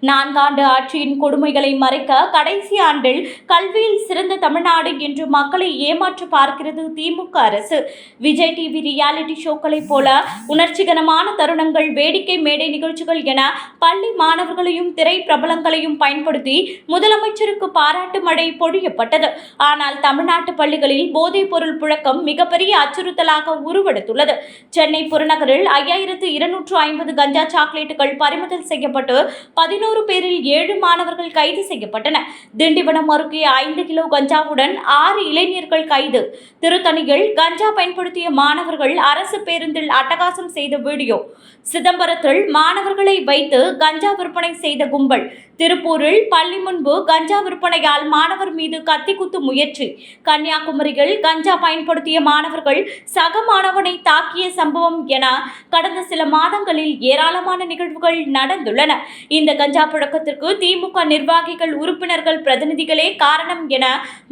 4 ஆட்சியின் கொடுமைகளை மறைக்க கடைசி ஆண்டில் கல்வியில் சிறந்த தமிழ்நாடு என்று மக்களை ஏமாற்ற பார்க்கிறது திமுக அரசு. விஜய் டிவி ரியாலிட்டி ஷோக்களைப் போல உணர்ச்சிகரமான தருணங்கள், வேடிக்கை மேடை நிகழ்ச்சிகள் என பள்ளி மாணவர்களையும் திரை பிரபலங்களையும் பயன்படுத்தி முதலமைச்சருக்கு பாராட்டு மழை பொழியப்பட்டது. ஆனால் தமிழ்நாட்டு பள்ளிகளில் போதைப் பொருள் புழக்கம் மிகப்பெரிய அச்சுறுத்தலாக உருவெடுத்துள்ளது. சென்னை புறநகரில் 5250 கஞ்சா சாக்லேட்டுகள் பறிமுதல் செய்யப்பட்டு 11 பேரில் 7 மாணவர்கள் கைது செய்யப்பட்டனர். திண்டிவனம் அருகே 5 கிலோ கஞ்சாவுடன் 6 இளைஞர்கள் கைது. திருத்தணியில் கஞ்சா பயன்படுத்திய மாணவர்கள் அரசு பேருந்தில் அட்டகாசம் செய்த வீடியோ. சிதம்பரத்தில் மாணவர்களை வைத்து கஞ்சா விற்பனை செய்த கும்பல். திருப்பூரில் பள்ளி முன்பு கஞ்சா விற்பனையால் மாணவர் மீது கத்தி குத்து முயற்சி. கன்னியாகுமரியில் கஞ்சா பயன்படுத்திய மாணவர்கள் சக மாணவனை தாக்கிய சம்பவம் என கடந்த சில மாதங்களில் ஏராளமான நிகழ்வுகள் நடந்துள்ளன. இந்த கஞ்சா புழக்கத்திற்கு திமுக நிர்வாகிகள், உறுப்பினர்கள், பிரதிநிதிகளே காரணம் என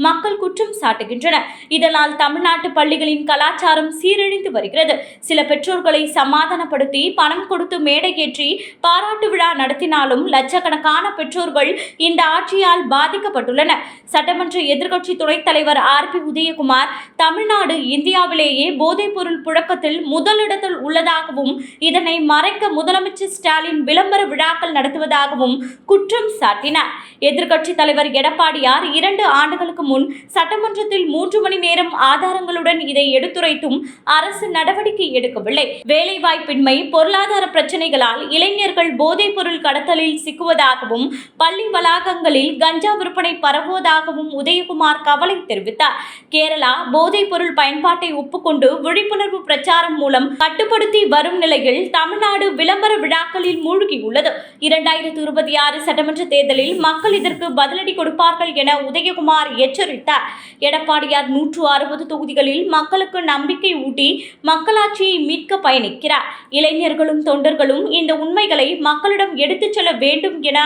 மக்கள் குற்றம் சாட்டுகின்றனர். இதனால் தமிழ்நாட்டு பள்ளிகளின் கலாச்சாரம் சீரழிந்து வருகிறது. சில பெற்றோர்களை சமாதானப்படுத்தி பணம் கொடுத்து மேடையேற்றி பாராட்டு விழா நடத்தினாலும் லட்சக்கணக்கான பெற்றோர்கள் இந்த ஆட்சியால் பாதிக்கப்பட்டுள்ளனர். சட்டமன்ற எதிர்க்கட்சி துணைத் தலைவர் RP உதயகுமார், தமிழ்நாடு இந்தியாவிலேயே போதைப் பொருள் புழக்கத்தில் முதலிடத்தில் உள்ளதாகவும் இதனை மறைக்க முதலமைச்சர் ஸ்டாலின் விளம்பர விழாக்கள் நடத்துவதாகவும் குற்றம் சாட்டினார். எதிர்க்கட்சித் தலைவர் எடப்பாடியார் 2 ஆண்டுகளுக்கு முன் சட்டமன்றத்தில் 3 மணி நேரம் ஆதாரங்களுடன் இதை எடுத்துரைத்தும் அரசு நடவடிக்கை எடுக்கவில்லை. வேலைவாய்ப்பின்மை, பொருளாதார பிரச்சனைகளால் இளைஞர்கள் போதைப் பொருள் கடத்தலில் சிக்குவதாகவும் பள்ளி வளாகங்களில் கஞ்சா விற்பனை பரவுவதாகவும் உதயகுமார் கவலை தெரிவித்தார். கேரளா போதைப் பொருள் பயன்பாட்டை ஒப்புக்கொண்டு விழிப்புணர்வு பிரச்சாரம் மூலம் கட்டுப்படுத்தி வரும் நிலையில் தமிழ்நாடு விளம்பர விழாக்களில் மூழ்கியுள்ளது. 2026 சட்டமன்ற தேர்தலில் மக்கள் இதற்கு பதிலடி கொடுப்பார்கள் என உதயகுமார் எச்சரித்தார். எடப்பாடியார் 160 தொகுதிகளில் மக்களுக்கு நம்பிக்கை ஊட்டி மக்களாட்சியை மீட்க பயணிக்கிறார். இளைஞர்களும் தொண்டர்களும் இந்த உண்மைகளை மக்களிடம் எடுத்துச் செல்ல வேண்டும் என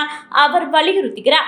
அவர் வலியுறுத்துகிறார்.